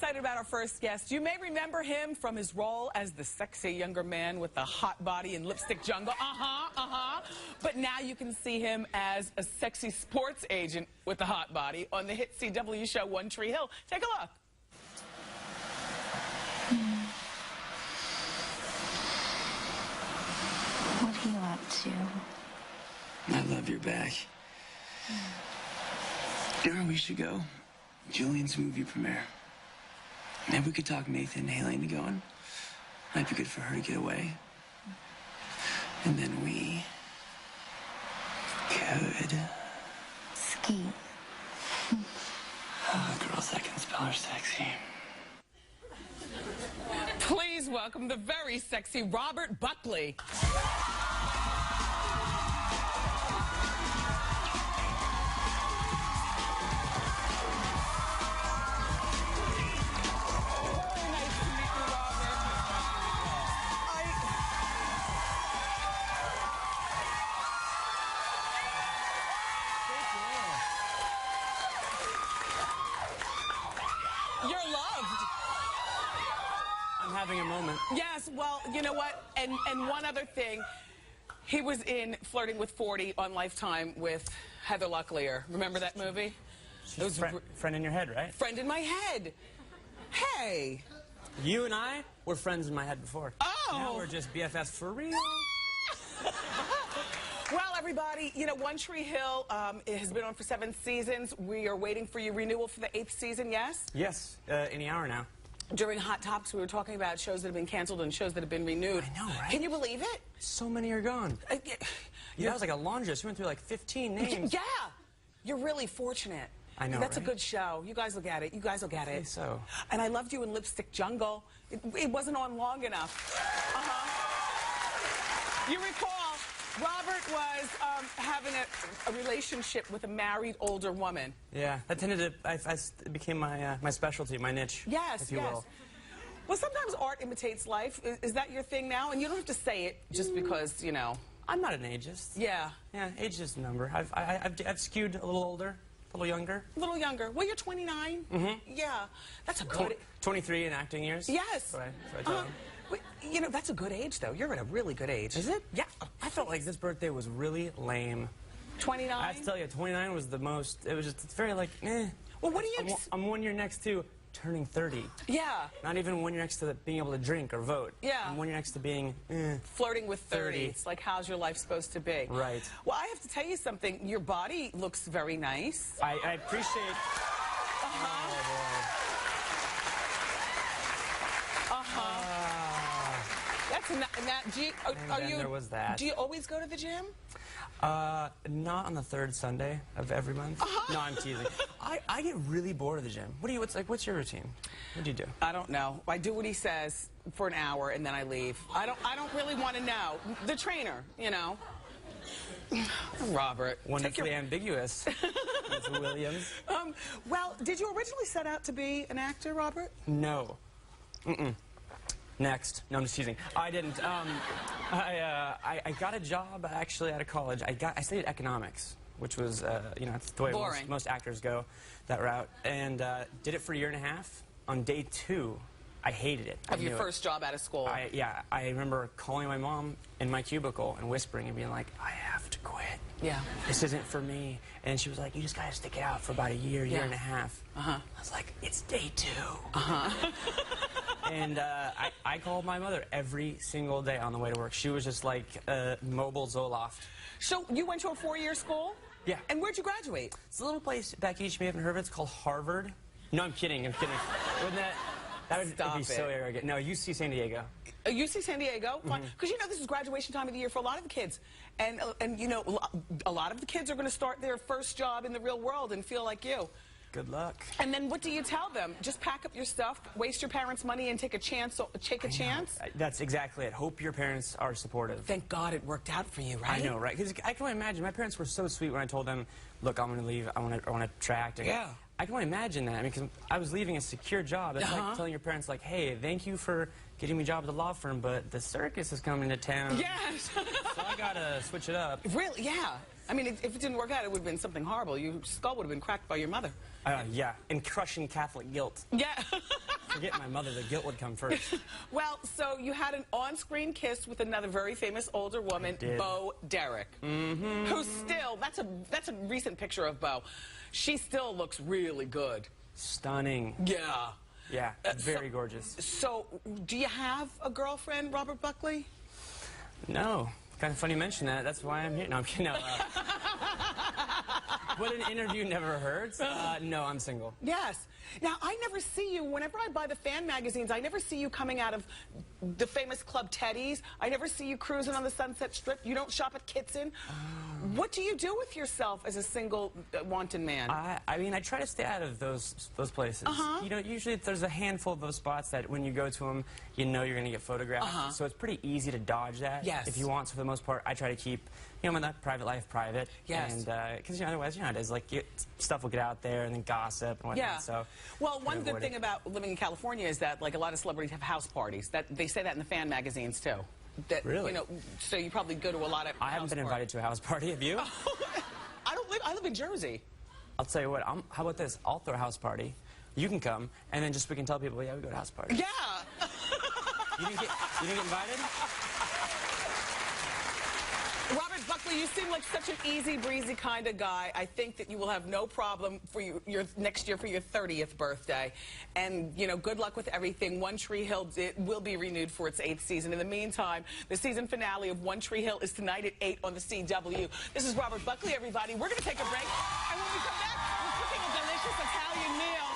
excited about our first guest. You may remember him from his role as the sexy younger man with the hot body in Lipstick Jungle. But now you can see him as a sexy sports agent with a hot body on the hit CW show One Tree Hill. Take a look. What are you up to? I love your back. You know where we should go? Julian's movie premiere. Maybe we could talk Nathan and Haley into going. Might be good for her to get away. And then we could Ski. Girls that can spell are sexy. Please welcome the very sexy Robert Buckley. You're loved. I'm having a moment. Yes, well, you know what? And one other thing. He was in Flirting with 40 on Lifetime with Heather Locklear. Remember that movie? She's friend in your head, right? Friend in my head. Hey. You and I were friends in my head before. Oh. Now we're just BFFs for real. Well, everybody, you know, One Tree Hill it has been on for 7 seasons. We are waiting for your renewal for the 8th season, yes? Yes, any hour now. During Hot Topics, we were talking about shows that have been canceled and shows that have been renewed. I know, right? Can you believe it? So many are gone. Yeah, that was like a laundress. We went through like 15 names. Yeah. You're really fortunate. I know, That's right? a good show. You guys will get it. You guys will get it. I think so. And I loved you in Lipstick Jungle. It wasn't on long enough. You recall, Robert was having a relationship with a married older woman. Yeah, that tended to, it became my, my specialty, my niche, Yes, if you will. Well, sometimes art imitates life. Is that your thing now? And you don't have to say it just because, you know. I'm not an ageist. Yeah. Yeah, age is just a number. I've skewed a little older, a little younger. A little younger. Well, you're 29. Mm-hmm. Yeah. That's a good... 23 in acting years. Yes. That's what I tell them. You know, that's a good age, though. You're at a really good age. Is it? Yeah. I felt like this birthday was really lame. 29? I have to tell you, 29 was the most, it was just, it's very like, eh. Well, what do you... I'm 1 year next to turning 30. Yeah. Not even 1 year next to being able to drink or vote. Yeah. I'm 1 year next to being, Flirting with 30. 30. It's like, how's your life supposed to be? Right. Well, I have to tell you something. Your body looks very nice. I appreciate... There was that. Do you always go to the gym? Not on the 3rd Sunday of every month. No, I'm teasing. I get really bored of the gym. What's your routine? What do you do? I don't know. I do what he says for an hour and then I leave. I don't really want to know. The trainer, you know. Robert. Wonderfully ambiguous. Ms. Williams. Well, did you originally set out to be an actor, Robert? No. Next. No, I'm just teasing. I didn't. I got a job actually out of college. I studied economics, which was, you know, it's the way most actors go that route. And did it for a year and a half. On day 2, I hated it. Of your first job out of school? Yeah. I remember calling my mom in my cubicle and whispering and being like, I have to quit. Yeah. This isn't for me. And she was like, you just got to stick it out for about a year, year and a half. I was like, it's day 2. And I called my mother every single day on the way to work. She was just like a mobile Zoloft. So you went to a 4-year school? Yeah. And where'd you graduate? It's a little place back east. You may haven't heard of it. It's called Harvard. No, I'm kidding. I'm kidding. Wouldn't that would be so arrogant. No, UC San Diego. UC San Diego? Fine. Because, you know, this is graduation time of the year for a lot of the kids. And you know, a lot of the kids are going to start their first job in the real world and feel like you. Good luck. And then what do you tell them? Just pack up your stuff, waste your parents' money, and take a chance? That's exactly it. Hope your parents are supportive. Thank God it worked out for you, right? I know, right? Because I can only imagine. My parents were so sweet when I told them, look, I'm going to leave. I want to try acting. Yeah. I can only imagine that. I mean, because I was leaving a secure job. It's like telling your parents, like, hey, thank you for getting me a job at the law firm, but the circus is coming to town. Yes. So I got to switch it up. Really? Yeah. I mean, if it didn't work out, it would have been something horrible. Your skull would have been cracked by your mother. Yeah, and crushing Catholic guilt. Yeah. Forget my mother, the guilt would come first. Well, so you had an on-screen kiss with another very famous older woman, Bo Derek, who's still, that's a recent picture of Bo. She still looks really good. Stunning. Yeah. Yeah, very gorgeous. So, do you have a girlfriend, Robert Buckley? No. Kind of funny you mention that. That's why I'm here. No, I'm kidding. No, what an interview never hurts. No, I'm single. Yes. Now, I never see you, whenever I buy the fan magazines, I never see you coming out of the famous Club Teddy's. I never see you cruising on the Sunset Strip. You don't shop at Kitson. What do you do with yourself as a single, wanton man? I mean, I try to stay out of those places. You know, usually there's a handful of those spots that when you go to them, you know you're going to get photographed. So it's pretty easy to dodge that. Yes. If you want. So for the most part, I try to keep, you know, my private life private. Yes. And because you know, otherwise, you know, it is like stuff will get out there and then gossip and whatnot. Yeah. So well, one good thing about living in California is that, like, a lot of celebrities have house parties. That they say that in the fan magazines too. That, really? You know, so you probably go to a lot of. I haven't been invited to a house party. Have you? I live in Jersey. I'll tell you what. How about this? I'll throw a house party. You can come, and then just we can tell people, yeah, we go to house party. Yeah. You didn't get invited? Robert Buckley, you seem like such an easy breezy kind of guy. I think that you will have no problem for your next year for your 30th birthday. And, you know, good luck with everything. One Tree Hill will be renewed for its 8th season. In the meantime, the season finale of One Tree Hill is tonight at 8 on the CW. This is Robert Buckley, everybody. We're going to take a break. And when we come back, we're cooking a delicious Italian meal.